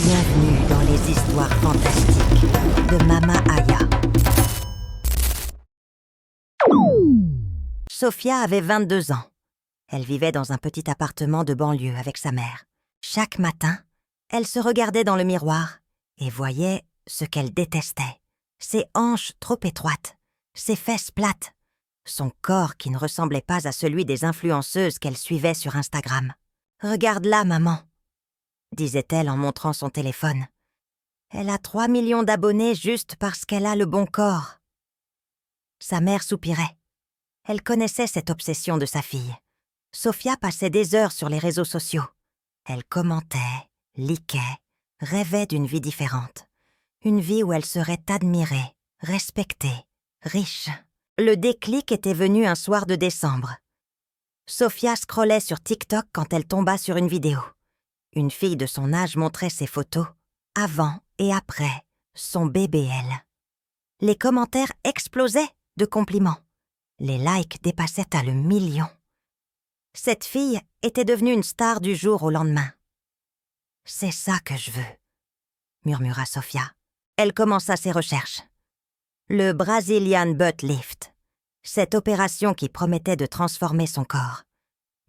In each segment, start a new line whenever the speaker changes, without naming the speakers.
Bienvenue dans les histoires fantastiques de Mama Aya. Sophia avait 22 ans. Elle vivait dans un petit appartement de banlieue avec sa mère. Chaque matin, elle se regardait dans le miroir et voyait ce qu'elle détestait. Ses hanches trop étroites, ses fesses plates, son corps qui ne ressemblait pas à celui des influenceuses qu'elle suivait sur Instagram. « Regarde-la, maman », disait-elle en montrant son téléphone. « Elle a 3 millions d'abonnés juste parce qu'elle a le bon corps. » Sa mère soupirait. Elle connaissait cette obsession de sa fille. Sophia passait des heures sur les réseaux sociaux. Elle commentait, likait, rêvait d'une vie différente. Une vie où elle serait admirée, respectée, riche. Le déclic était venu un soir de décembre. Sophia scrollait sur TikTok quand elle tomba sur une vidéo. Une fille de son âge montrait ses photos, avant et après, son bébé elle. Les commentaires explosaient de compliments. Les likes dépassaient à le million. Cette fille était devenue une star du jour au lendemain. « C'est ça que je veux », murmura Sophia. Elle commença ses recherches. Le Brazilian Butt Lift, cette opération qui promettait de transformer son corps,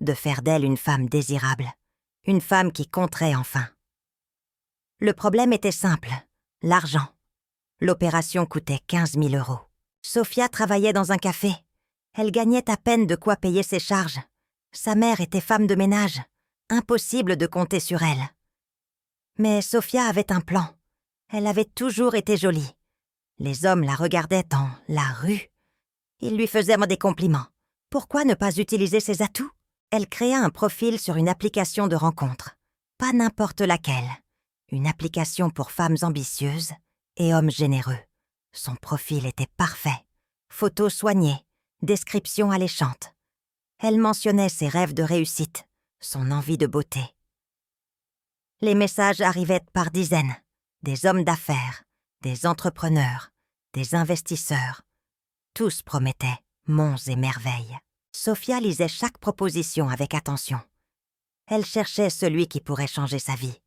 de faire d'elle une femme désirable, une femme qui compterait enfin. Le problème était simple, l'argent. L'opération coûtait 15 000 €. Sophia travaillait dans un café. Elle gagnait à peine de quoi payer ses charges. Sa mère était femme de ménage. Impossible de compter sur elle. Mais Sophia avait un plan. Elle avait toujours été jolie. Les hommes la regardaient dans la rue. Ils lui faisaient des compliments. Pourquoi ne pas utiliser ses atouts? Elle créa un profil sur une application de rencontre. Pas n'importe laquelle. Une application pour femmes ambitieuses et hommes généreux. Son profil était parfait. Photos soignées, description alléchante. Elle mentionnait ses rêves de réussite, son envie de beauté. Les messages arrivaient par dizaines. Des hommes d'affaires, des entrepreneurs, des investisseurs. Tous promettaient monts et merveilles. Sophia lisait chaque proposition avec attention. Elle cherchait celui qui pourrait changer sa vie.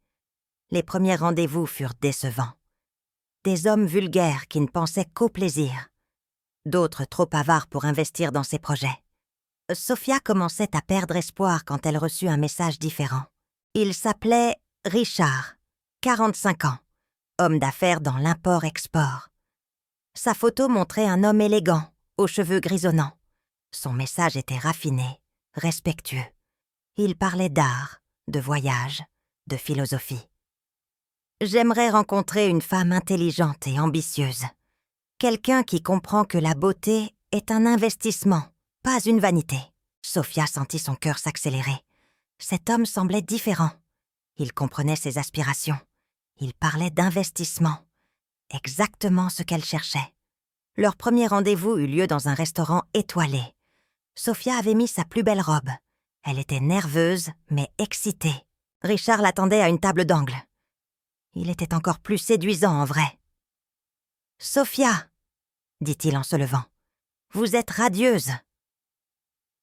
Les premiers rendez-vous furent décevants. Des hommes vulgaires qui ne pensaient qu'au plaisir. D'autres trop avares pour investir dans ses projets. Sophia commençait à perdre espoir quand elle reçut un message différent. Il s'appelait Richard, 45 ans, homme d'affaires dans l'import-export. Sa photo montrait un homme élégant, aux cheveux grisonnants. Son message était raffiné, respectueux. Il parlait d'art, de voyage, de philosophie. « J'aimerais rencontrer une femme intelligente et ambitieuse. Quelqu'un qui comprend que la beauté est un investissement, pas une vanité. » Sophia sentit son cœur s'accélérer. Cet homme semblait différent. Il comprenait ses aspirations. Il parlait d'investissement. Exactement ce qu'elle cherchait. Leur premier rendez-vous eut lieu dans un restaurant étoilé. Sophia avait mis sa plus belle robe. Elle était nerveuse, mais excitée. Richard l'attendait à une table d'angle. Il était encore plus séduisant en vrai. « Sophia !» dit-il en se levant. « Vous êtes radieuse !»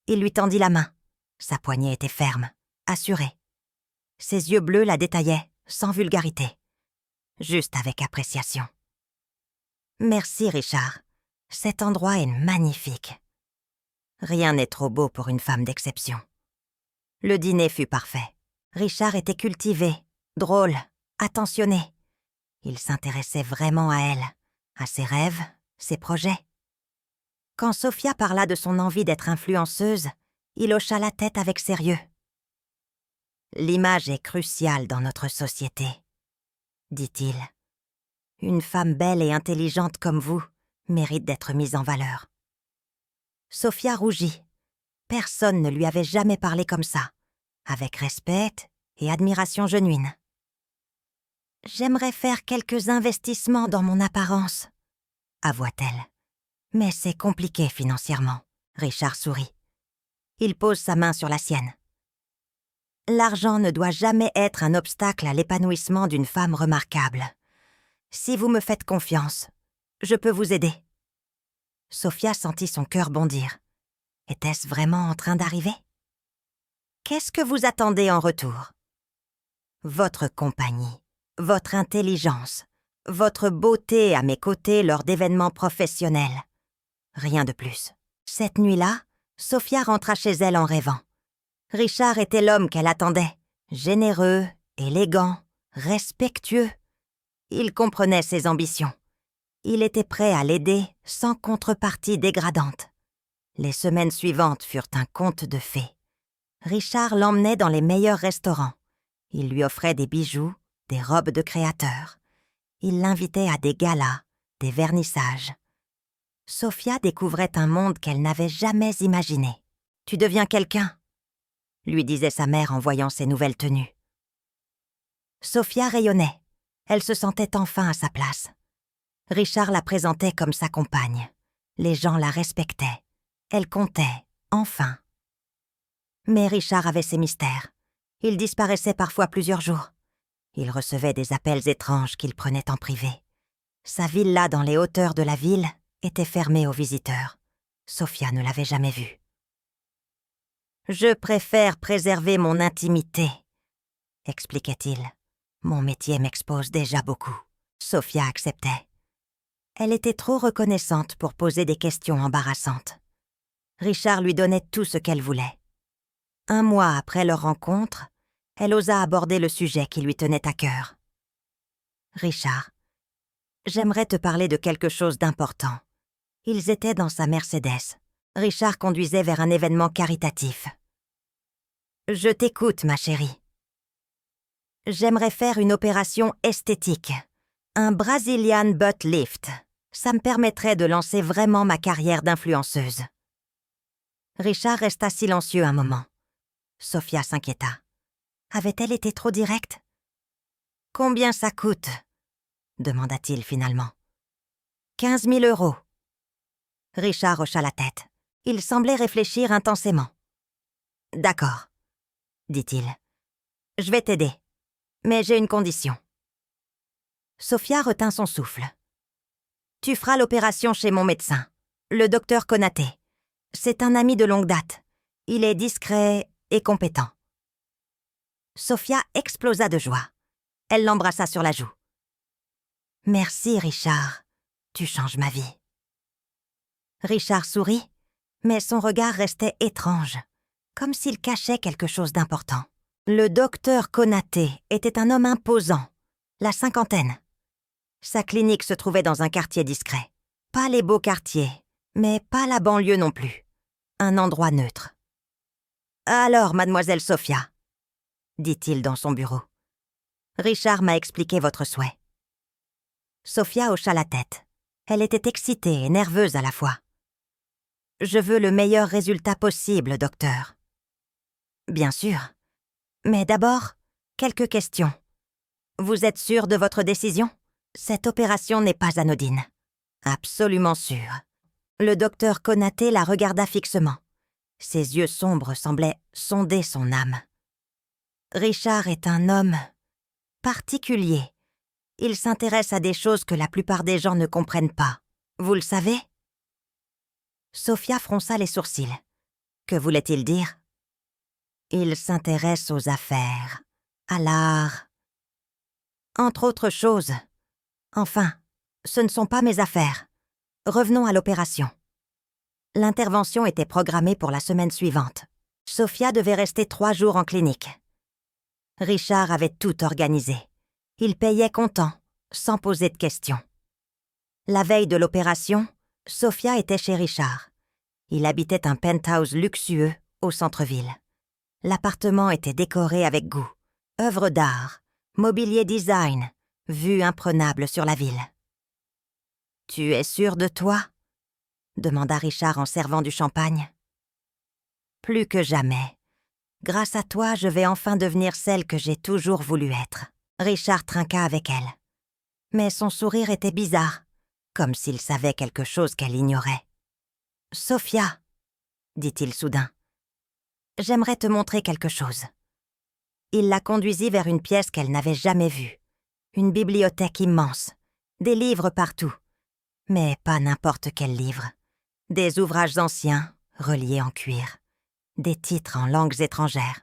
Il lui tendit la main. Sa poignée était ferme, assurée. Ses yeux bleus la détaillaient, sans vulgarité. Juste avec appréciation. « Merci, Richard. Cet endroit est magnifique. » Rien n'est trop beau pour une femme d'exception. Le dîner fut parfait. Richard était cultivé, drôle, attentionné. Il s'intéressait vraiment à elle, à ses rêves, ses projets. Quand Sophia parla de son envie d'être influenceuse, il hocha la tête avec sérieux. « L'image est cruciale dans notre société, » dit-il. « Une femme belle et intelligente comme vous mérite d'être mise en valeur. » Sophia rougit. Personne ne lui avait jamais parlé comme ça, avec respect et admiration genuine. « J'aimerais faire quelques investissements dans mon apparence, » avoua-t-elle. « Mais c'est compliqué financièrement. » Richard sourit. Il pose sa main sur la sienne. « L'argent ne doit jamais être un obstacle à l'épanouissement d'une femme remarquable. Si vous me faites confiance, je peux vous aider. » Sophia sentit son cœur bondir. Était-ce vraiment en train d'arriver? « Qu'est-ce que vous attendez en retour? » « Votre compagnie, votre intelligence, votre beauté à mes côtés lors d'événements professionnels. Rien de plus. Cette nuit-là, Sophia rentra chez elle en rêvant. Richard était l'homme qu'elle attendait, généreux, élégant, respectueux. Il comprenait ses ambitions. Il était prêt à l'aider sans contrepartie dégradante. Les semaines suivantes furent un conte de fées. Richard l'emmenait dans les meilleurs restaurants. Il lui offrait des bijoux, des robes de créateurs. Il l'invitait à des galas, des vernissages. Sophia découvrait un monde qu'elle n'avait jamais imaginé. « Tu deviens quelqu'un », lui disait sa mère en voyant ses nouvelles tenues. Sophia rayonnait. Elle se sentait enfin à sa place. Richard la présentait comme sa compagne. Les gens la respectaient. Elle comptait, enfin. Mais Richard avait ses mystères. Il disparaissait parfois plusieurs jours. Il recevait des appels étranges qu'il prenait en privé. Sa villa dans les hauteurs de la ville était fermée aux visiteurs. Sophia ne l'avait jamais vu. « Je préfère préserver mon intimité », expliquait-il. « Mon métier m'expose déjà beaucoup. » Sophia acceptait. Elle était trop reconnaissante pour poser des questions embarrassantes. Richard lui donnait tout ce qu'elle voulait. Un mois après leur rencontre, elle osa aborder le sujet qui lui tenait à cœur. « Richard, j'aimerais te parler de quelque chose d'important. » Ils étaient dans sa Mercedes. Richard conduisait vers un événement caritatif. « Je t'écoute, ma chérie. » « J'aimerais faire une opération esthétique, un Brazilian butt lift. Ça me permettrait de lancer vraiment ma carrière d'influenceuse. » Richard resta silencieux un moment. Sophia s'inquiéta. Avait-elle été trop directe? « Combien ça coûte ?» demanda-t-il finalement. « 15 000 €. Richard hocha la tête. Il semblait réfléchir intensément. « D'accord, » dit-il. « Je vais t'aider, mais j'ai une condition. » Sophia retint son souffle. « Tu feras l'opération chez mon médecin, le docteur Konaté. C'est un ami de longue date. Il est discret et compétent. » Sophia explosa de joie. Elle l'embrassa sur la joue. « Merci, Richard. Tu changes ma vie. » Richard sourit, mais son regard restait étrange, comme s'il cachait quelque chose d'important. Le docteur Konaté était un homme imposant, la cinquantaine. Sa clinique se trouvait dans un quartier discret. Pas les beaux quartiers, mais pas la banlieue non plus. Un endroit neutre. « Alors, mademoiselle Sophia, » dit-il dans son bureau. « Richard m'a expliqué votre souhait. » Sophia hocha la tête. Elle était excitée et nerveuse à la fois. « Je veux le meilleur résultat possible, docteur. » « Bien sûr. Mais d'abord, quelques questions. Vous êtes sûr de votre décision? Cette opération n'est pas anodine. » « Absolument sûr. » Le docteur Konaté la regarda fixement. Ses yeux sombres semblaient sonder son âme. « Richard est un homme particulier. Il s'intéresse à des choses que la plupart des gens ne comprennent pas. Vous le savez? » Sophia fronça les sourcils. Que voulait-il dire? Il s'intéresse aux affaires, à l'art. Entre autres choses. Enfin, ce ne sont pas mes affaires. Revenons à l'opération. L'intervention était programmée pour la semaine suivante. Sophia devait rester 3 jours en clinique. Richard avait tout organisé. Il payait comptant, sans poser de questions. La veille de l'opération, Sophia était chez Richard. Il habitait un penthouse luxueux au centre-ville. L'appartement était décoré avec goût. Œuvres d'art, mobilier design, vue imprenable sur la ville. « Tu es sûre de toi ?» demanda Richard en servant du champagne. « Plus que jamais. Grâce à toi, je vais enfin devenir celle que j'ai toujours voulu être. » Richard trinqua avec elle. Mais son sourire était bizarre, comme s'il savait quelque chose qu'elle ignorait. « Sophia, » dit-il soudain, « j'aimerais te montrer quelque chose. » Il la conduisit vers une pièce qu'elle n'avait jamais vue. Une bibliothèque immense, des livres partout. Mais pas n'importe quels livres. Des ouvrages anciens, reliés en cuir. Des titres en langues étrangères.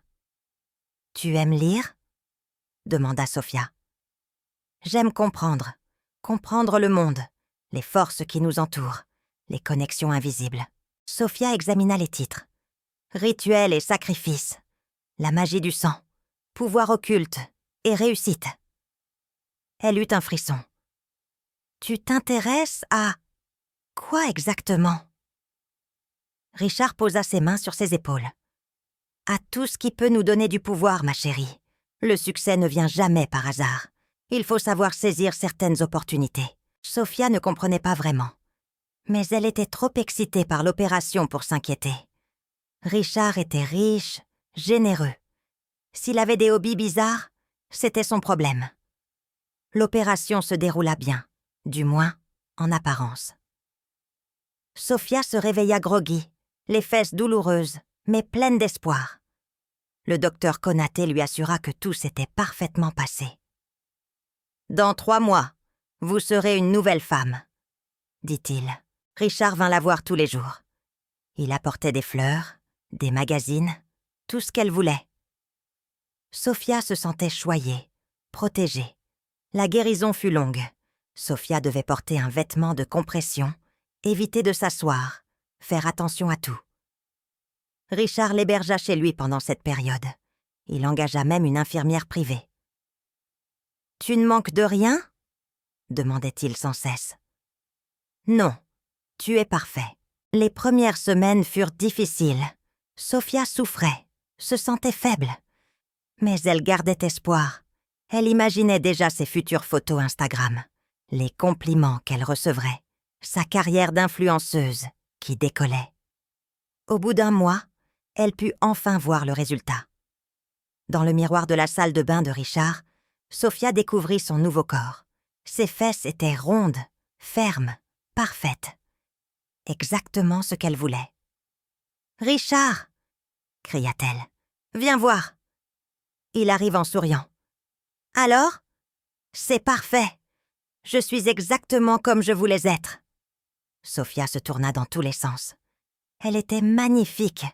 « Tu aimes lire ?» demanda Sophia. J'aime comprendre. Comprendre le monde, les forces qui nous entourent, les connexions invisibles. Sophia examina les titres. Rituel et sacrifice. La magie du sang. Pouvoir occulte et réussite. Elle eut un frisson. Tu t'intéresses à... quoi exactement? Richard posa ses mains sur ses épaules. À tout ce qui peut nous donner du pouvoir, ma chérie. Le succès ne vient jamais par hasard. Il faut savoir saisir certaines opportunités. Sophia ne comprenait pas vraiment. Mais elle était trop excitée par l'opération pour s'inquiéter. Richard était riche, généreux. S'il avait des hobbies bizarres, c'était son problème. L'opération se déroula bien, du moins en apparence. Sophia se réveilla groggy, les fesses douloureuses, mais pleines d'espoir. Le docteur Konaté lui assura que tout s'était parfaitement passé. « Dans 3 mois, vous serez une nouvelle femme, » dit-il. Richard vint la voir tous les jours. Il apportait des fleurs, des magazines, tout ce qu'elle voulait. Sophia se sentait choyée, protégée. La guérison fut longue. Sophia devait porter un vêtement de compression, éviter de s'asseoir, faire attention à tout. Richard l'hébergea chez lui pendant cette période. Il engagea même une infirmière privée. « Tu ne manques de rien ?» demandait-il sans cesse. « Non, tu es parfait. » Les premières semaines furent difficiles. Sophia souffrait, se sentait faible. Mais elle gardait espoir. Elle imaginait déjà ses futures photos Instagram, les compliments qu'elle recevrait, sa carrière d'influenceuse qui décollait. Au bout d'1 mois, elle put enfin voir le résultat. Dans le miroir de la salle de bain de Richard, Sophia découvrit son nouveau corps. Ses fesses étaient rondes, fermes, parfaites. Exactement ce qu'elle voulait. « Richard !» cria-t-elle. « Viens voir !» Il arrive en souriant. « Alors ? C'est parfait. Je suis exactement comme je voulais être. » Sophia se tourna dans tous les sens. Elle était magnifique.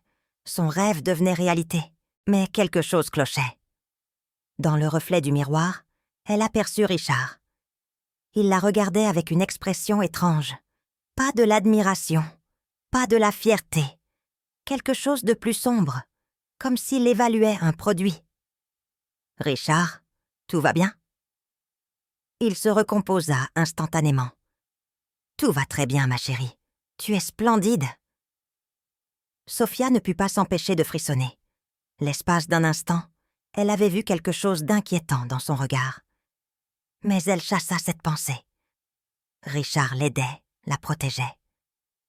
Son rêve devenait réalité. Mais quelque chose clochait. Dans le reflet du miroir, elle aperçut Richard. Il la regardait avec une expression étrange. Pas de l'admiration, pas de la fierté. Quelque chose de plus sombre, comme s'il évaluait un produit. « Richard, tout va bien ?» Il se recomposa instantanément. « Tout va très bien, ma chérie. Tu es splendide. » Sophia ne put pas s'empêcher de frissonner. L'espace d'un instant, elle avait vu quelque chose d'inquiétant dans son regard. Mais elle chassa cette pensée. Richard l'aidait, la protégeait.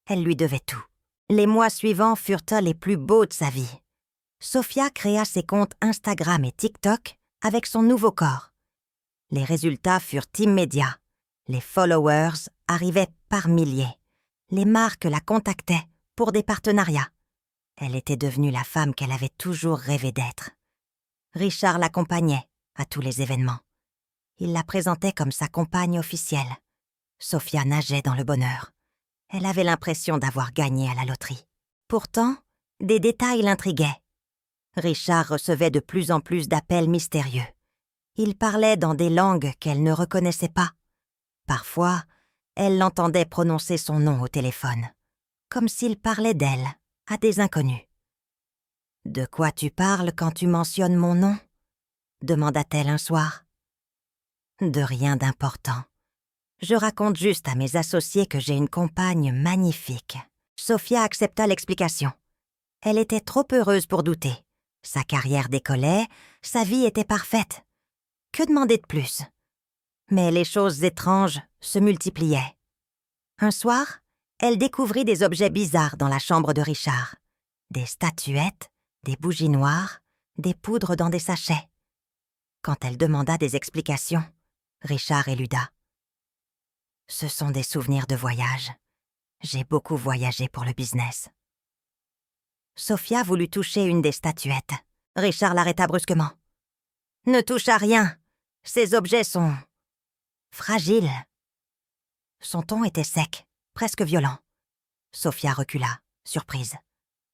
Elle lui devait tout. Les mois suivants furent les plus beaux de sa vie. Sophia créa ses comptes Instagram et TikTok avec son nouveau corps. Les résultats furent immédiats. Les followers arrivaient par milliers. Les marques la contactaient pour des partenariats. Elle était devenue la femme qu'elle avait toujours rêvé d'être. Richard l'accompagnait à tous les événements. Il la présentait comme sa compagne officielle. Sophia nageait dans le bonheur. Elle avait l'impression d'avoir gagné à la loterie. Pourtant, des détails l'intriguaient. Richard recevait de plus en plus d'appels mystérieux. Il parlait dans des langues qu'elle ne reconnaissait pas. Parfois, elle l'entendait prononcer son nom au téléphone, comme s'il parlait d'elle à des inconnus. « De quoi tu parles quand tu mentionnes mon nom ?» demanda-t-elle un soir. « De rien d'important. Je raconte juste à mes associés que j'ai une compagne magnifique. » Sophia accepta l'explication. Elle était trop heureuse pour douter. Sa carrière décollait, sa vie était parfaite. Que demander de plus? Mais les choses étranges se multipliaient. Un soir, elle découvrit des objets bizarres dans la chambre de Richard. Des statuettes, des bougies noires, des poudres dans des sachets. Quand elle demanda des explications, Richard éluda. « Ce sont des souvenirs de voyage. J'ai beaucoup voyagé pour le business. » Sophia voulut toucher une des statuettes. Richard l'arrêta brusquement. « Ne touche à rien. Ces objets sont... fragiles. » Son ton était sec, presque violent. Sophia recula, surprise.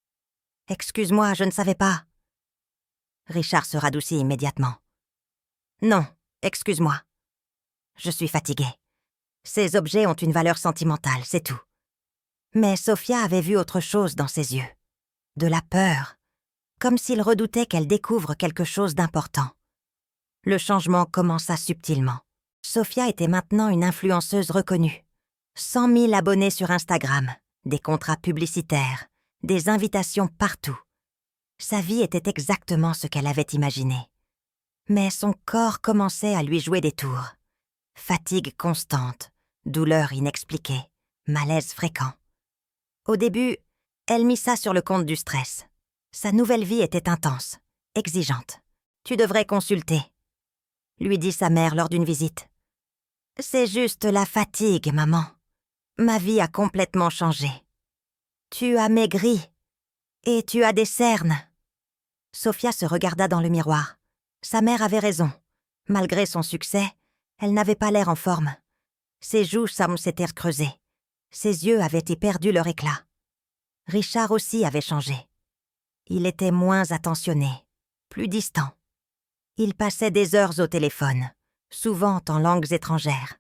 « Excuse-moi, je ne savais pas. » Richard se radoucit immédiatement. « Non, excuse-moi. Je suis fatiguée. Ces objets ont une valeur sentimentale, c'est tout. » Mais Sophia avait vu autre chose dans ses yeux. De la peur, comme s'il redoutait qu'elle découvre quelque chose d'important. Le changement commença subtilement. Sophia était maintenant une influenceuse reconnue. 100 000 abonnés sur Instagram, des contrats publicitaires, des invitations partout. Sa vie était exactement ce qu'elle avait imaginé. Mais son corps commençait à lui jouer des tours. Fatigue constante, douleur inexpliquée, malaise fréquent. Au début, elle mit ça sur le compte du stress. Sa nouvelle vie était intense, exigeante. « Tu devrais consulter », lui dit sa mère lors d'une visite. « C'est juste la fatigue, maman. Ma vie a complètement changé. Tu as maigri et tu as des cernes. » Sophia se regarda dans le miroir. Sa mère avait raison. Malgré son succès, elle n'avait pas l'air en forme. Ses joues s'étaient creusées. Ses yeux avaient perdu leur éclat. Richard aussi avait changé. Il était moins attentionné, plus distant. Il passait des heures au téléphone, souvent en langues étrangères.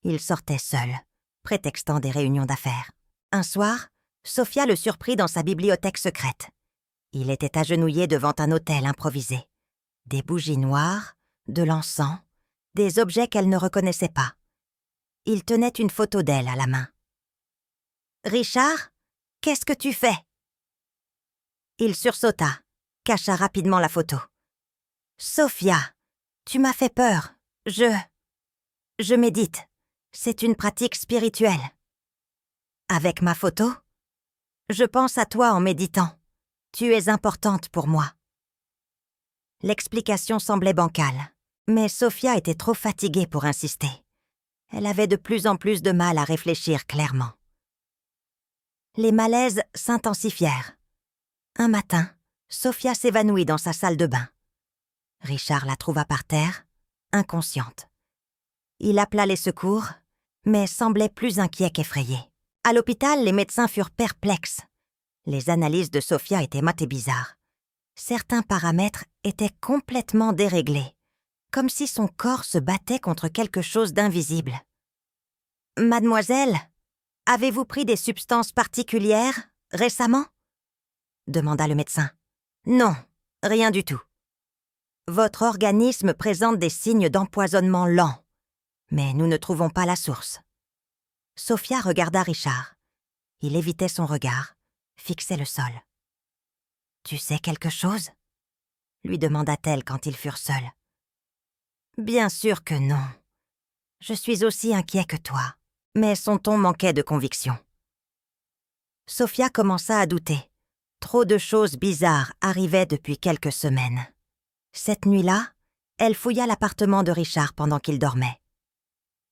Il sortait seul, prétextant des réunions d'affaires. Un soir, Sophia le surprit dans sa bibliothèque secrète. Il était agenouillé devant un autel improvisé. Des bougies noires, de l'encens, des objets qu'elle ne reconnaissait pas. Il tenait une photo d'elle à la main. « Richard, qu'est-ce que tu fais ?» Il sursauta, cacha rapidement la photo. « Sophia, tu m'as fait peur. Je médite. C'est une pratique spirituelle. » « Avec ma photo ? Je pense à toi en méditant. Tu es importante pour moi. » L'explication semblait bancale, mais Sophia était trop fatiguée pour insister. Elle avait de plus en plus de mal à réfléchir clairement. Les malaises s'intensifièrent. Un matin, Sophia s'évanouit dans sa salle de bain. Richard la trouva par terre, inconsciente. Il appela les secours, mais semblait plus inquiet qu'effrayé. À l'hôpital, les médecins furent perplexes. Les analyses de Sophia étaient mottes et bizarres. Certains paramètres étaient complètement déréglés, comme si son corps se battait contre quelque chose d'invisible. « Mademoiselle, avez-vous pris des substances particulières récemment ?» demanda le médecin. « Non, rien du tout. Votre organisme présente des signes d'empoisonnement lent, mais nous ne trouvons pas la source. » Sophia regarda Richard. Il évitait son regard, fixait le sol. « Tu sais quelque chose ?» lui demanda-t-elle quand ils furent seuls. « Bien sûr que non. Je suis aussi inquiet que toi. » Mais son ton manquait de conviction. Sophia commença à douter. Trop de choses bizarres arrivaient depuis quelques semaines. Cette nuit-là, elle fouilla l'appartement de Richard pendant qu'il dormait.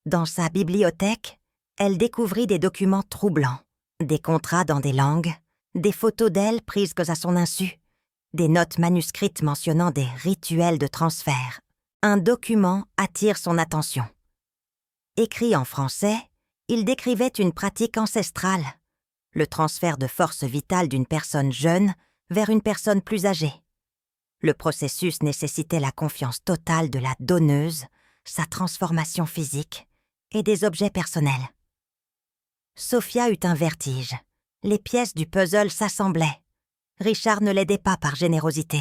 Dans sa bibliothèque, elle découvrit des documents troublants, des contrats dans des langues, des photos d'elle prises à son insu, des notes manuscrites mentionnant des rituels de transfert. Un document attire son attention. Écrit en français, il décrivait une pratique ancestrale, le transfert de force vitale d'une personne jeune vers une personne plus âgée. Le processus nécessitait la confiance totale de la donneuse, sa transformation physique et des objets personnels. Sophia eut un vertige. Les pièces du puzzle s'assemblaient. Richard ne l'aidait pas par générosité.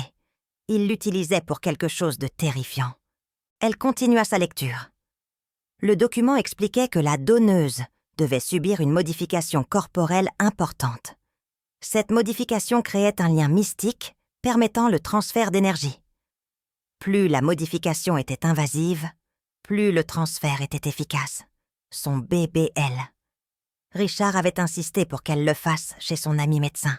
Il l'utilisait pour quelque chose de terrifiant. Elle continua sa lecture. Le document expliquait que la donneuse devait subir une modification corporelle importante. Cette modification créait un lien mystique permettant le transfert d'énergie. Plus la modification était invasive, plus le transfert était efficace. Son BBL. Richard avait insisté pour qu'elle le fasse chez son ami médecin.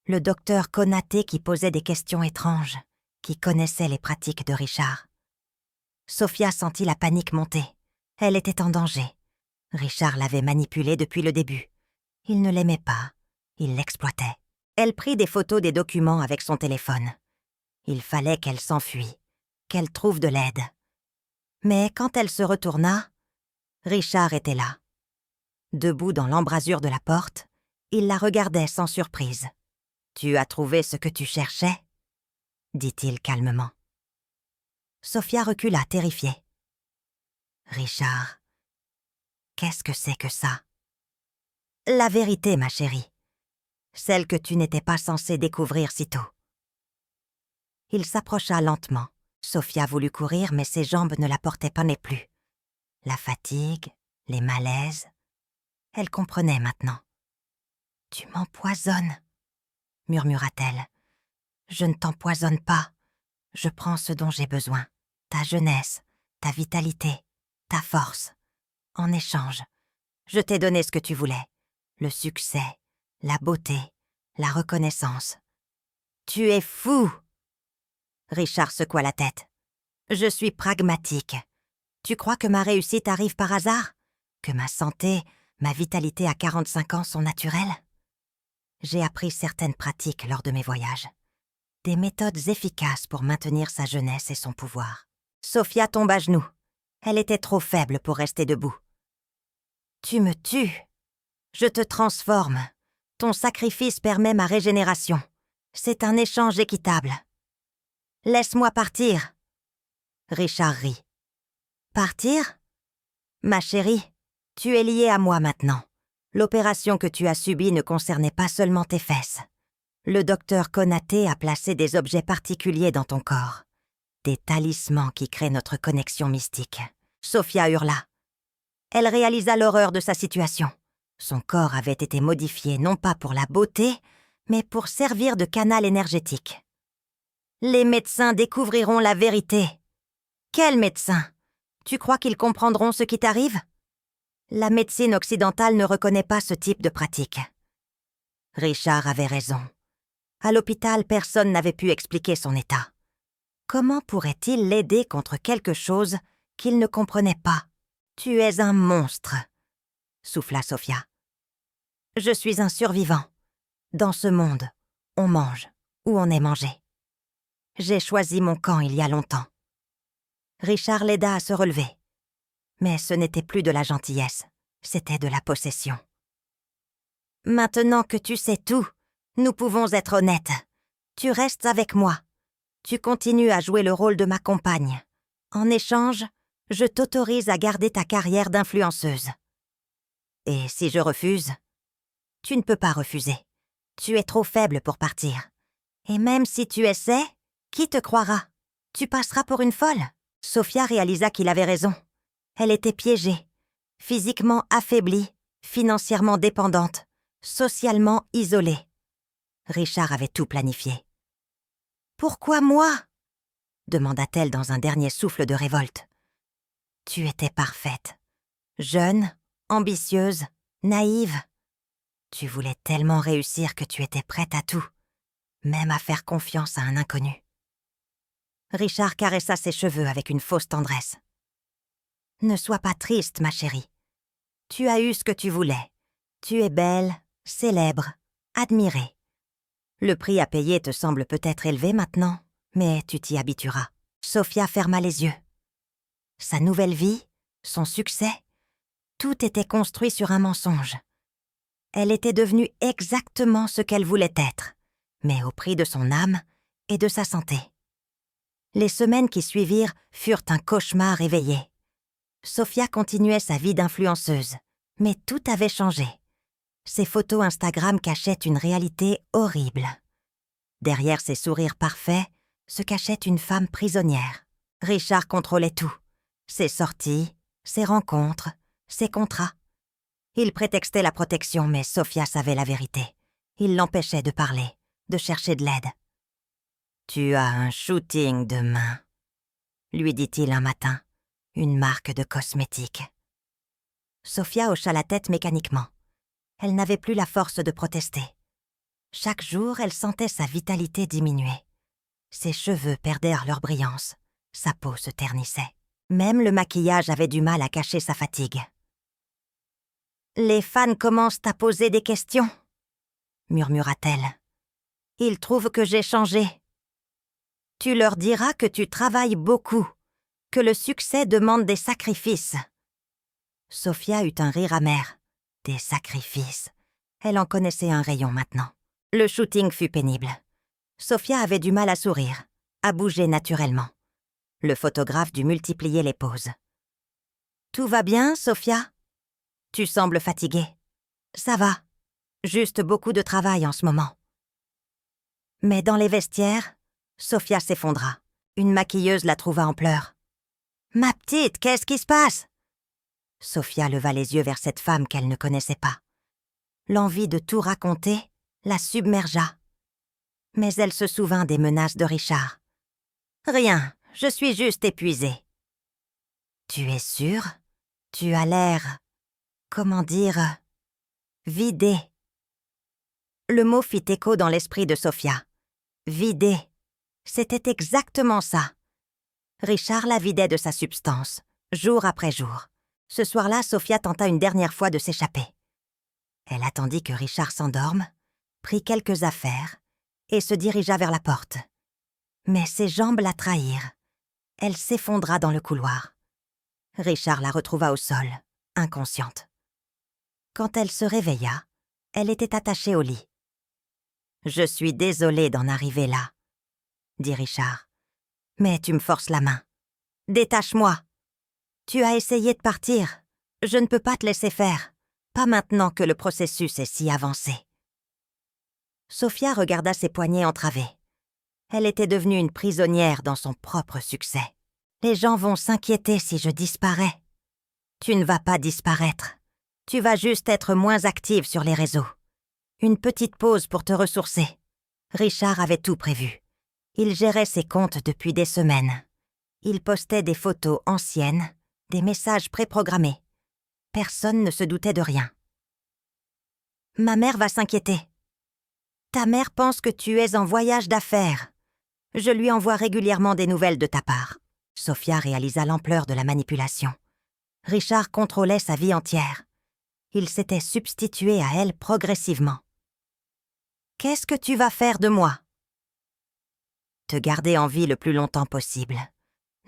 Le docteur Konaté qui posait des questions étranges, qui connaissait les pratiques de Richard. Sophia sentit la panique monter. Elle était en danger. Richard l'avait manipulée depuis le début. Il ne l'aimait pas. Il l'exploitait. Elle prit des photos des documents avec son téléphone. Il fallait qu'elle s'enfuit, qu'elle trouve de l'aide. Mais quand elle se retourna, Richard était là. Debout dans l'embrasure de la porte, il la regardait sans surprise. « Tu as trouvé ce que tu cherchais ?» dit-il calmement. Sophia recula, terrifiée. Richard, qu'est-ce que c'est que ça? La vérité, ma chérie. Celle que tu n'étais pas censée découvrir si tôt. Il s'approcha lentement. Sophia voulut courir, mais ses jambes ne la portaient pas non plus. La fatigue, les malaises. Elle comprenait maintenant. « Tu m'empoisonnes, » murmura-t-elle. « Je ne t'empoisonne pas. Je prends ce dont j'ai besoin. Ta jeunesse, ta vitalité, ta force. En échange, je t'ai donné ce que tu voulais. Le succès, la beauté, la reconnaissance. Tu es fou !» Richard secoua la tête. « Je suis pragmatique. Tu crois que ma réussite arrive par hasard? Que ma santé, ma vitalité à 45 ans sont naturelles? J'ai appris certaines pratiques lors de mes voyages. Des méthodes efficaces pour maintenir sa jeunesse et son pouvoir. » Sophia tombe à genoux. Elle était trop faible pour rester debout. « Tu me tues. Je te transforme. Ton sacrifice permet ma régénération. C'est un échange équitable. Laisse-moi partir. » Richard rit. « Partir? Ma chérie, tu es liée à moi maintenant. L'opération que tu as subie ne concernait pas seulement tes fesses. Le docteur Konaté a placé des objets particuliers dans ton corps. Des talismans qui créent notre connexion mystique. » Sophia hurla. Elle réalisa l'horreur de sa situation. Son corps avait été modifié non pas pour la beauté, mais pour servir de canal énergétique. Les médecins découvriront la vérité. Quels médecins? Tu crois qu'ils comprendront ce qui t'arrive? La médecine occidentale ne reconnaît pas ce type de pratique. Richard avait raison. À l'hôpital, personne n'avait pu expliquer son état. Comment pourrait-il l'aider contre quelque chose qu'il ne comprenait pas? Tu es un monstre, souffla Sophia. Je suis un survivant. Dans ce monde, on mange ou on est mangé. J'ai choisi mon camp il y a longtemps. Richard l'aida à se relever. Mais ce n'était plus de la gentillesse, c'était de la possession. Maintenant que tu sais tout, nous pouvons être honnêtes. Tu restes avec moi. Tu continues à jouer le rôle de ma compagne. En échange, je t'autorise à garder ta carrière d'influenceuse. Et si je refuse? Tu ne peux pas refuser. Tu es trop faible pour partir. Et même si tu essaies, qui te croira? Tu passeras pour une folle. Sophia réalisa qu'il avait raison. Elle était piégée, physiquement affaiblie, financièrement dépendante, socialement isolée. Richard avait tout planifié. « Pourquoi moi ?» demanda-t-elle dans un dernier souffle de révolte. « Tu étais parfaite, jeune, ambitieuse, naïve. Tu voulais tellement réussir que tu étais prête à tout, même à faire confiance à un inconnu. » Richard caressa ses cheveux avec une fausse tendresse. « Ne sois pas triste, ma chérie. Tu as eu ce que tu voulais. Tu es belle, célèbre, admirée. Le prix à payer te semble peut-être élevé maintenant, mais tu t'y habitueras. » Sophia ferma les yeux. Sa nouvelle vie, son succès, tout était construit sur un mensonge. Elle était devenue exactement ce qu'elle voulait être, mais au prix de son âme et de sa santé. Les semaines qui suivirent furent un cauchemar éveillé. Sophia continuait sa vie d'influenceuse, mais tout avait changé. Ses photos Instagram cachaient une réalité horrible. Derrière ses sourires parfaits se cachait une femme prisonnière. Richard contrôlait tout. Ses sorties, ses rencontres, ses contrats. Il prétextait la protection, mais Sophia savait la vérité. Il l'empêchait de parler, de chercher de l'aide. « Tu as un shooting demain », lui dit-il un matin, une marque de cosmétiques. Sophia hocha la tête mécaniquement. Elle n'avait plus la force de protester. Chaque jour, elle sentait sa vitalité diminuer. Ses cheveux perdèrent leur brillance, sa peau se ternissait. Même le maquillage avait du mal à cacher sa fatigue. « Les fans commencent à poser des questions, » murmura-t-elle. « Ils trouvent que j'ai changé. Tu leur diras que tu travailles beaucoup, que le succès demande des sacrifices. » Sophia eut un rire amer. Des sacrifices. Elle en connaissait un rayon maintenant. Le shooting fut pénible. Sophia avait du mal à sourire, à bouger naturellement. Le photographe dut multiplier les poses. Tout va bien, Sophia? Tu sembles fatiguée. Ça va. Juste beaucoup de travail en ce moment. Mais dans les vestiaires, Sophia s'effondra. Une maquilleuse la trouva en pleurs. « Ma petite, qu'est-ce qui se passe ?» Sophia leva les yeux vers cette femme qu'elle ne connaissait pas. L'envie de tout raconter la submergea. Mais elle se souvint des menaces de Richard. « Rien, je suis juste épuisée. »« Tu es sûre? Tu as l'air... comment dire... vidée. » Le mot fit écho dans l'esprit de Sophia. Vidée. C'était exactement ça. Richard la vidait de sa substance, jour après jour. Ce soir-là, Sophia tenta une dernière fois de s'échapper. Elle attendit que Richard s'endorme, prit quelques affaires et se dirigea vers la porte. Mais ses jambes la trahirent. Elle s'effondra dans le couloir. Richard la retrouva au sol, inconsciente. Quand elle se réveilla, elle était attachée au lit. « Je suis désolée d'en arriver là, » dit Richard. « Mais tu me forces la main. Détache-moi. Tu as essayé de partir. Je ne peux pas te laisser faire. Pas maintenant que le processus est si avancé. » Sophia regarda ses poignets entravés. Elle était devenue une prisonnière dans son propre succès. « Les gens vont s'inquiéter si je disparais. » « Tu ne vas pas disparaître. Tu vas juste être moins active sur les réseaux. Une petite pause pour te ressourcer. » Richard avait tout prévu. Il gérait ses comptes depuis des semaines. Il postait des photos anciennes, des messages préprogrammés. Personne ne se doutait de rien. « Ma mère va s'inquiéter. Ta mère pense que tu es en voyage d'affaires. Je lui envoie régulièrement des nouvelles de ta part. » Sophia réalisa l'ampleur de la manipulation. Richard contrôlait sa vie entière. Il s'était substitué à elle progressivement. « Qu'est-ce que tu vas faire de moi ?»« Te garder en vie le plus longtemps possible.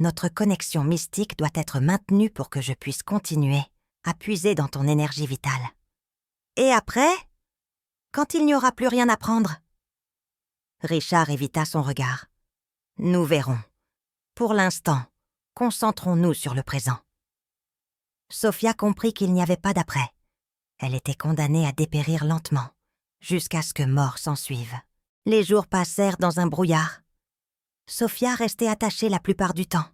Notre connexion mystique doit être maintenue pour que je puisse continuer à puiser dans ton énergie vitale. »« Et après ? Quand il n'y aura plus rien à prendre ?» Richard évita son regard. « Nous verrons. Pour l'instant, concentrons-nous sur le présent. » Sophia comprit qu'il n'y avait pas d'après. Elle était condamnée à dépérir lentement, jusqu'à ce que mort s'ensuive. Les jours passèrent dans un brouillard. Sophia restait attachée la plupart du temps.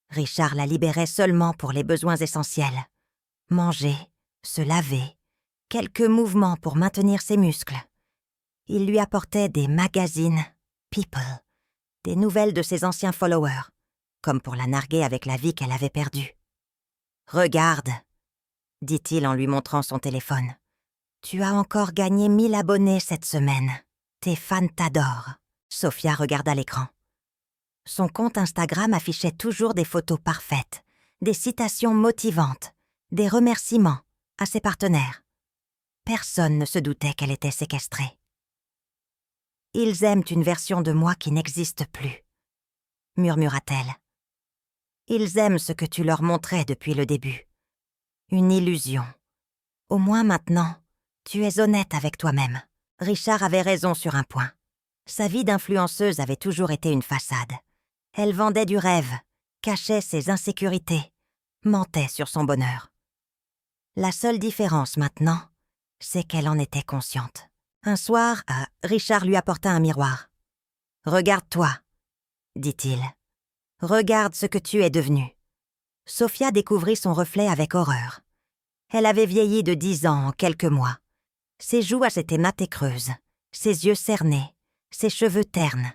Richard la libérait seulement pour les besoins essentiels. Manger, se laver, quelques mouvements pour maintenir ses muscles. Il lui apportait des magazines, People, des nouvelles de ses anciens followers, comme pour la narguer avec la vie qu'elle avait perdue. « Regarde, » dit-il en lui montrant son téléphone. « Tu as encore gagné 1000 abonnés cette semaine. Tes fans t'adorent. » Sophia regarda l'écran. Son compte Instagram affichait toujours des photos parfaites, des citations motivantes, des remerciements à ses partenaires. Personne ne se doutait qu'elle était séquestrée. « Ils aiment une version de moi qui n'existe plus, » murmura-t-elle. « Ils aiment ce que tu leur montrais depuis le début. Une illusion. Au moins maintenant, tu es honnête avec toi-même. » Richard avait raison sur un point. Sa vie d'influenceuse avait toujours été une façade. Elle vendait du rêve, cachait ses insécurités, mentait sur son bonheur. La seule différence maintenant, c'est qu'elle en était consciente. Un soir, Richard lui apporta un miroir. « Regarde-toi, » dit-il. « Regarde ce que tu es devenue. » Sophia découvrit son reflet avec horreur. Elle avait vieilli de 10 ans en quelques mois. Ses joues s'étaient mates et creuses, ses yeux cernés, ses cheveux ternes.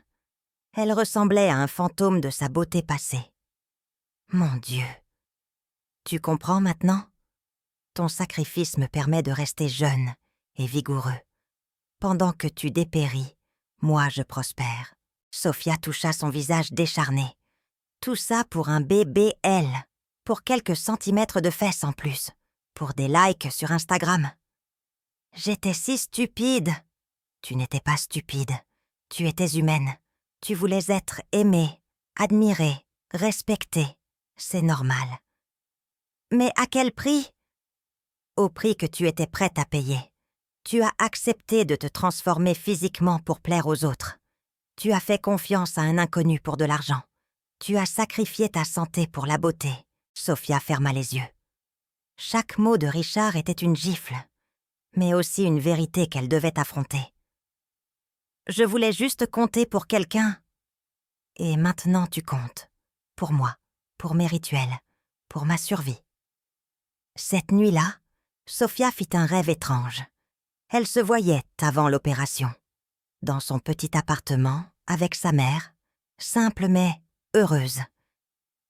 Elle ressemblait à un fantôme de sa beauté passée. Mon Dieu! Tu comprends maintenant? Ton sacrifice me permet de rester jeune et vigoureux. Pendant que tu dépéris, moi je prospère. Sophia toucha son visage décharné. Tout ça pour un BBL, pour quelques centimètres de fesses en plus, pour des likes sur Instagram. J'étais si stupide. Tu n'étais pas stupide. Tu étais humaine. Tu voulais être aimée, admirée, respectée. C'est normal. Mais à quel prix? Au prix que tu étais prête à payer. Tu as accepté de te transformer physiquement pour plaire aux autres. Tu as fait confiance à un inconnu pour de l'argent. Tu as sacrifié ta santé pour la beauté, Sophia ferma les yeux. Chaque mot de Richard était une gifle, mais aussi une vérité qu'elle devait affronter. Je voulais juste compter pour quelqu'un. Et maintenant tu comptes. Pour moi, pour mes rituels, pour ma survie. Cette nuit-là, Sophia fit un rêve étrange. Elle se voyait avant l'opération, dans son petit appartement, avec sa mère, simple mais heureuse.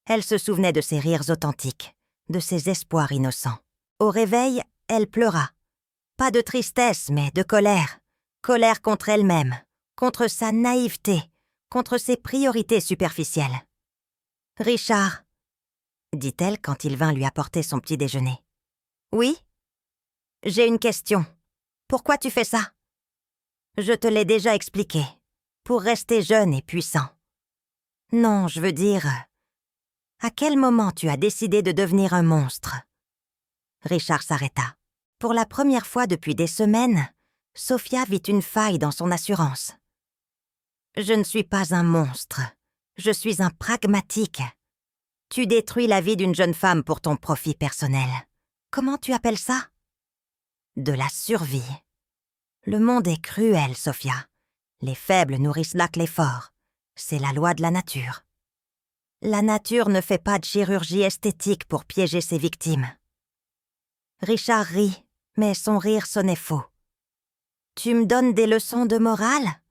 Elle se souvenait de ses rires authentiques, de ses espoirs innocents. Au réveil, elle pleura. Pas de tristesse, mais de colère. Colère contre elle-même, contre sa naïveté, contre ses priorités superficielles. « Richard », dit-elle quand il vint lui apporter son petit déjeuner. « Oui ? J'ai une question. Pourquoi tu fais ça ? Je te l'ai déjà expliqué. Pour rester jeune et puissant. Non, je veux dire... À quel moment tu as décidé de devenir un monstre ? » Richard s'arrêta. Pour la première fois depuis des semaines, Sophia vit une faille dans son assurance. « Je ne suis pas un monstre. Je suis un pragmatique. Tu détruis la vie d'une jeune femme pour ton profit personnel. Comment tu appelles ça ? De la survie. Le monde est cruel, Sophia. Les faibles nourrissent là que les forts. C'est la loi de la nature. La nature ne fait pas de chirurgie esthétique pour piéger ses victimes. » Richard rit, mais son rire sonnait faux. « Tu me donnes des leçons de morale ?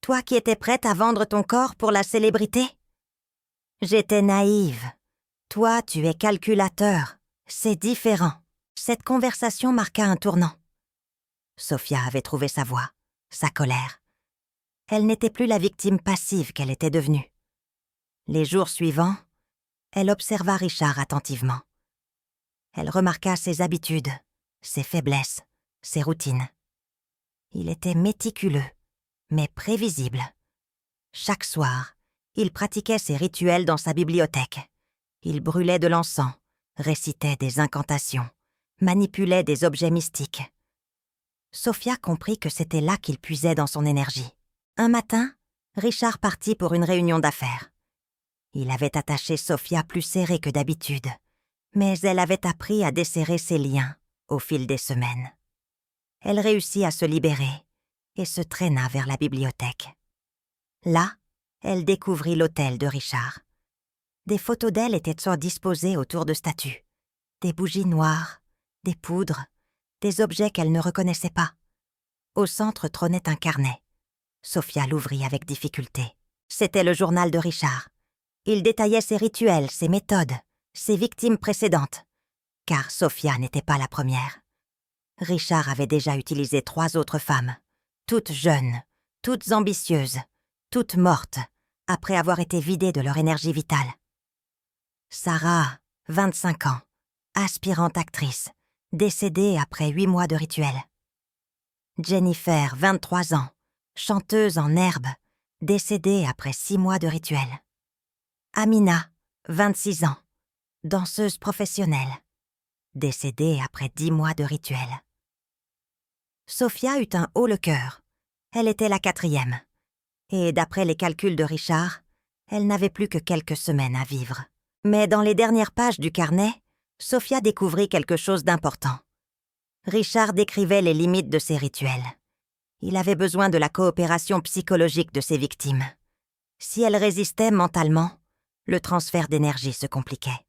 Toi qui étais prête à vendre ton corps pour la célébrité ? J'étais naïve. Toi, tu es calculateur. C'est différent. » Cette conversation marqua un tournant. Sophia avait trouvé sa voie, sa colère. Elle n'était plus la victime passive qu'elle était devenue. Les jours suivants, elle observa Richard attentivement. Elle remarqua ses habitudes, ses faiblesses, ses routines. Il était méticuleux, mais prévisible. Chaque soir, il pratiquait ses rituels dans sa bibliothèque. Il brûlait de l'encens, récitait des incantations, manipulait des objets mystiques. Sophia comprit que c'était là qu'il puisait dans son énergie. Un matin, Richard partit pour une réunion d'affaires. Il avait attaché Sophia plus serrée que d'habitude, mais elle avait appris à desserrer ses liens au fil des semaines. Elle réussit à se libérer et se traîna vers la bibliothèque. Là, elle découvrit l'hôtel de Richard. Des photos d'elle étaient disposées autour de statues. Des bougies noires, des poudres, des objets qu'elle ne reconnaissait pas. Au centre trônait un carnet. Sophia l'ouvrit avec difficulté. C'était le journal de Richard. Il détaillait ses rituels, ses méthodes, ses victimes précédentes. Car Sophia n'était pas la première. Richard avait déjà utilisé 3 autres femmes, toutes jeunes, toutes ambitieuses, toutes mortes, après avoir été vidées de leur énergie vitale. Sarah, 25 ans, aspirante actrice, décédée après 8 mois de rituel. Jennifer, 23 ans, chanteuse en herbe, décédée après 6 mois de rituel. Amina, 26 ans, danseuse professionnelle, décédée après 10 mois de rituel. Sophia eut un haut le cœur. Elle était la 4e. Et d'après les calculs de Richard, elle n'avait plus que quelques semaines à vivre. Mais dans les dernières pages du carnet, Sophia découvrit quelque chose d'important. Richard décrivait les limites de ses rituels. Il avait besoin de la coopération psychologique de ses victimes. Si elles résistaient mentalement, le transfert d'énergie se compliquait.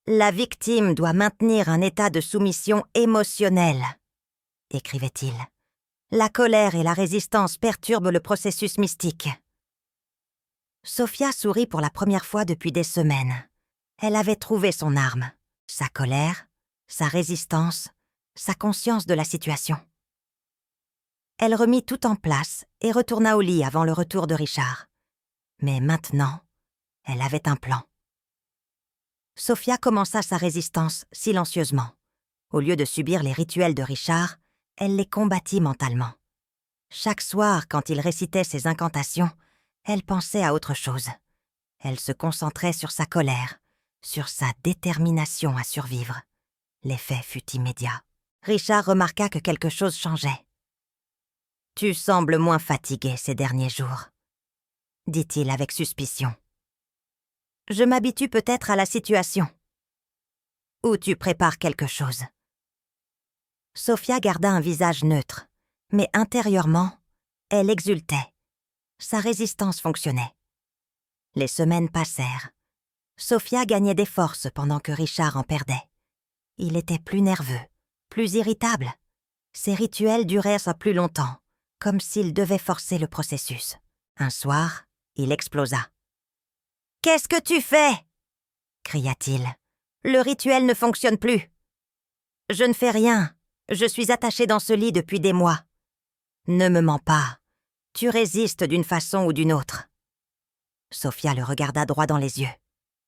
La victime doit maintenir un état de soumission émotionnelle, écrivait-il. La colère et la résistance perturbent le processus mystique. Sophia sourit pour la première fois depuis des semaines. Elle avait trouvé son arme, sa colère, sa résistance, sa conscience de la situation. Elle remit tout en place et retourna au lit avant le retour de Richard. Mais maintenant, elle avait un plan. Sophia commença sa résistance silencieusement. Au lieu de subir les rituels de Richard, elle les combattit mentalement. Chaque soir, quand il récitait ses incantations, elle pensait à autre chose. Elle se concentrait sur sa colère, sur sa détermination à survivre. L'effet fut immédiat. Richard remarqua que quelque chose changeait. « Tu sembles moins fatiguée ces derniers jours », dit-il avec suspicion. « Je m'habitue peut-être à la situation. Ou tu prépares quelque chose. Sophia garda un visage neutre, mais intérieurement, elle exultait. Sa résistance fonctionnait. Les semaines passèrent. Sophia gagnait des forces pendant que Richard en perdait. Il était plus nerveux, plus irritable. Ses rituels durèrent plus longtemps, comme s'il devait forcer le processus. Un soir, il explosa. « Qu'est-ce que tu fais ?» cria-t-il. « Le rituel ne fonctionne plus. »« Je ne fais rien. Je suis attachée dans ce lit depuis des mois. »« Ne me mens pas. Tu résistes d'une façon ou d'une autre. » Sophia le regarda droit dans les yeux.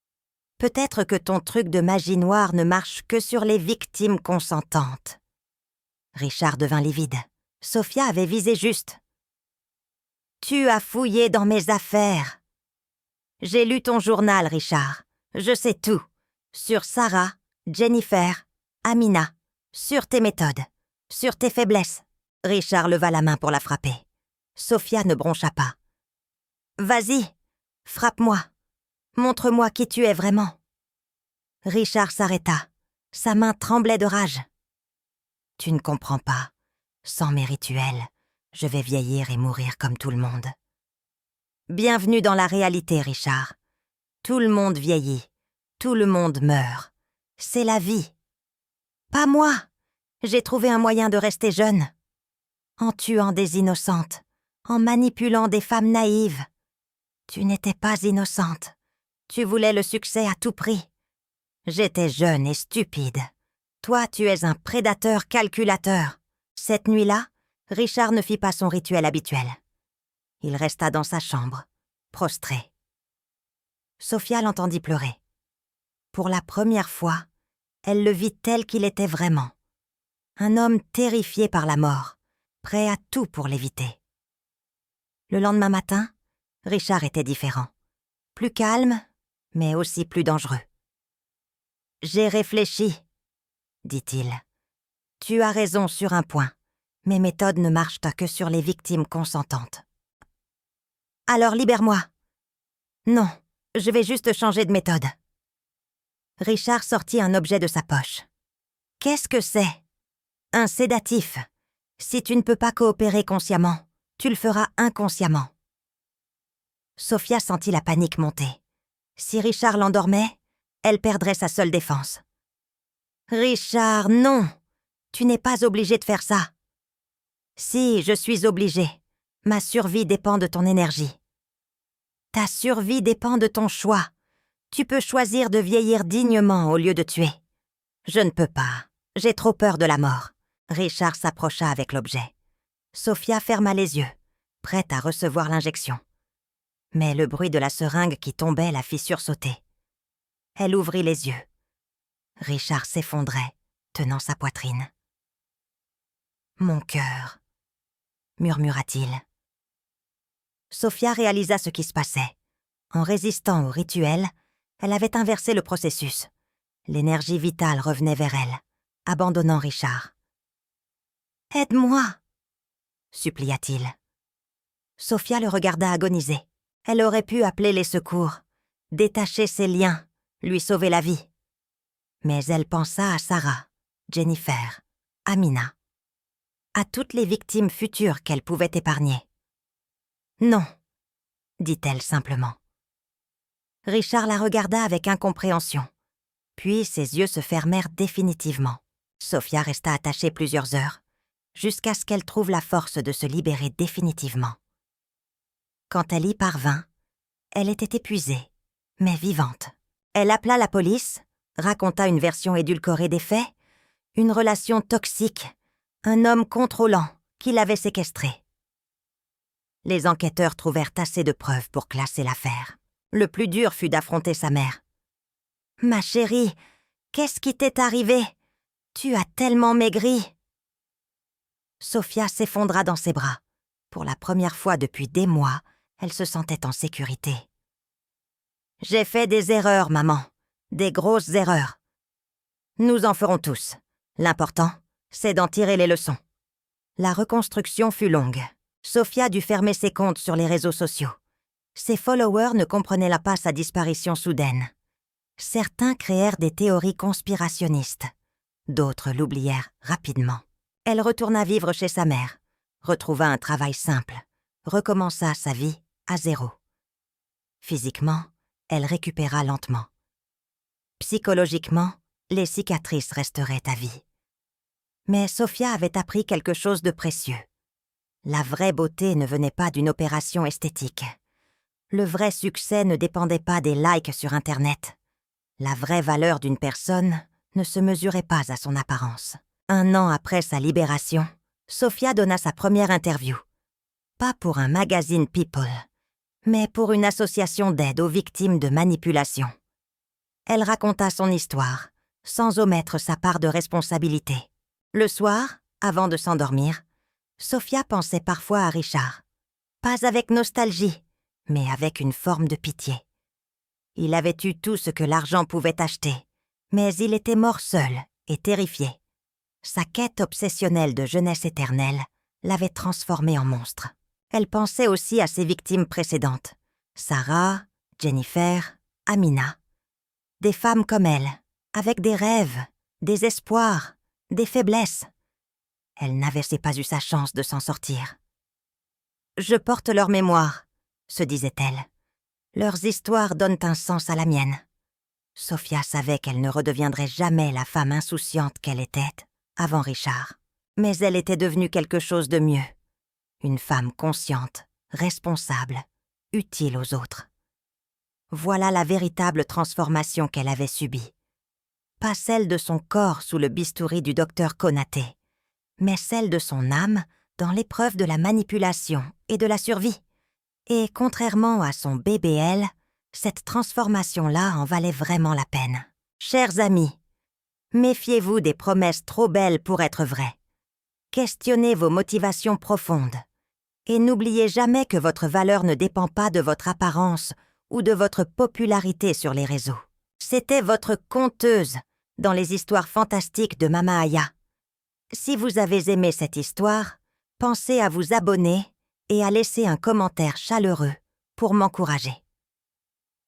« Peut-être que ton truc de magie noire ne marche que sur les victimes consentantes. » Richard devint livide. Sophia avait visé juste. « Tu as fouillé dans mes affaires. » « J'ai lu ton journal, Richard. Je sais tout. Sur Sarah, Jennifer, Amina. Sur tes méthodes. Sur tes faiblesses. » Richard leva la main pour la frapper. Sophia ne broncha pas. « Vas-y, frappe-moi. Montre-moi qui tu es vraiment. » Richard s'arrêta. Sa main tremblait de rage. « Tu ne comprends pas. Sans mes rituels, je vais vieillir et mourir comme tout le monde. » Bienvenue dans la réalité, Richard. Tout le monde vieillit. Tout le monde meurt. C'est la vie. Pas moi. J'ai trouvé un moyen de rester jeune. En tuant des innocentes. En manipulant des femmes naïves. Tu n'étais pas innocente. Tu voulais le succès à tout prix. J'étais jeune et stupide. Toi, tu es un prédateur calculateur. Cette nuit-là, Richard ne fit pas son rituel habituel. Il resta dans sa chambre, prostré. Sophia l'entendit pleurer. Pour la première fois, elle le vit tel qu'il était vraiment. Un homme terrifié par la mort, prêt à tout pour l'éviter. Le lendemain matin, Richard était différent. Plus calme, mais aussi plus dangereux. « J'ai réfléchi, » dit-il. « Tu as raison sur un point. Mes méthodes ne marchent que sur les victimes consentantes. » « Alors libère-moi. »« Non, je vais juste changer de méthode. » Richard sortit un objet de sa poche. « Qu'est-ce que c'est ? » ?»« Un sédatif. Si tu ne peux pas coopérer consciemment, tu le feras inconsciemment. » Sophia sentit la panique monter. Si Richard l'endormait, elle perdrait sa seule défense. « Richard, non. Tu n'es pas obligé de faire ça. »« Si, je suis obligée. Ma survie dépend de ton énergie. » « Ta survie dépend de ton choix. Tu peux choisir de vieillir dignement au lieu de tuer. »« Je ne peux pas. J'ai trop peur de la mort. » Richard s'approcha avec l'objet. Sophia ferma les yeux, prête à recevoir l'injection. Mais le bruit de la seringue qui tombait la fit sursauter. Elle ouvrit les yeux. Richard s'effondrait, tenant sa poitrine. « Mon cœur, » murmura-t-il. Sophia réalisa ce qui se passait. En résistant au rituel, elle avait inversé le processus. L'énergie vitale revenait vers elle, abandonnant Richard. « Aide-moi » supplia-t-il. Sophia le regarda agoniser. Elle aurait pu appeler les secours, détacher ses liens, lui sauver la vie. Mais elle pensa à Sarah, Jennifer, Amina, à toutes les victimes futures qu'elle pouvait épargner. « Non », dit-elle simplement. Richard la regarda avec incompréhension. Puis ses yeux se fermèrent définitivement. Sophia resta attachée plusieurs heures, jusqu'à ce qu'elle trouve la force de se libérer définitivement. Quand elle y parvint, elle était épuisée, mais vivante. Elle appela la police, raconta une version édulcorée des faits, une relation toxique, un homme contrôlant qui l'avait séquestrée. Les enquêteurs trouvèrent assez de preuves pour classer l'affaire. Le plus dur fut d'affronter sa mère. « Ma chérie, qu'est-ce qui t'est arrivé ? Tu as tellement maigri !» Sophia s'effondra dans ses bras. Pour la première fois depuis des mois, elle se sentait en sécurité. « J'ai fait des erreurs, maman. Des grosses erreurs. Nous en ferons tous. L'important, c'est d'en tirer les leçons. » La reconstruction fut longue. Sophia dut fermer ses comptes sur les réseaux sociaux. Ses followers ne comprenaient pas sa disparition soudaine. Certains créèrent des théories conspirationnistes. D'autres l'oublièrent rapidement. Elle retourna vivre chez sa mère, retrouva un travail simple, recommença sa vie à zéro. Physiquement, elle récupéra lentement. Psychologiquement, les cicatrices resteraient à vie. Mais Sofia avait appris quelque chose de précieux. La vraie beauté ne venait pas d'une opération esthétique. Le vrai succès ne dépendait pas des likes sur Internet. La vraie valeur d'une personne ne se mesurait pas à son apparence. 1 an après sa libération, Sofia donna sa première interview. Pas pour un magazine People, mais pour une association d'aide aux victimes de manipulation. Elle raconta son histoire, sans omettre sa part de responsabilité. Le soir, avant de s'endormir, Sofia pensait parfois à Richard. Pas avec nostalgie, mais avec une forme de pitié. Il avait eu tout ce que l'argent pouvait acheter, mais il était mort seul et terrifié. Sa quête obsessionnelle de jeunesse éternelle l'avait transformé en monstre. Elle pensait aussi à ses victimes précédentes. Sarah, Jennifer, Amina. Des femmes comme elle, avec des rêves, des espoirs, des faiblesses. Elle n'avait pas eu sa chance de s'en sortir. « Je porte leur mémoire », se disait-elle. « Leurs histoires donnent un sens à la mienne. » Sofia savait qu'elle ne redeviendrait jamais la femme insouciante qu'elle était avant Richard. Mais elle était devenue quelque chose de mieux. Une femme consciente, responsable, utile aux autres. Voilà la véritable transformation qu'elle avait subie. Pas celle de son corps sous le bistouri du docteur Konaté, mais celle de son âme dans l'épreuve de la manipulation et de la survie. Et contrairement à son BBL, cette transformation-là en valait vraiment la peine. Chers amis, méfiez-vous des promesses trop belles pour être vraies. Questionnez vos motivations profondes. Et n'oubliez jamais que votre valeur ne dépend pas de votre apparence ou de votre popularité sur les réseaux. C'était votre conteuse dans les histoires fantastiques de Mama Aya. Si vous avez aimé cette histoire, pensez à vous abonner et à laisser un commentaire chaleureux pour m'encourager.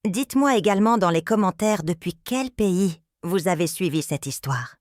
Dites-moi également dans les commentaires depuis quel pays vous avez suivi cette histoire.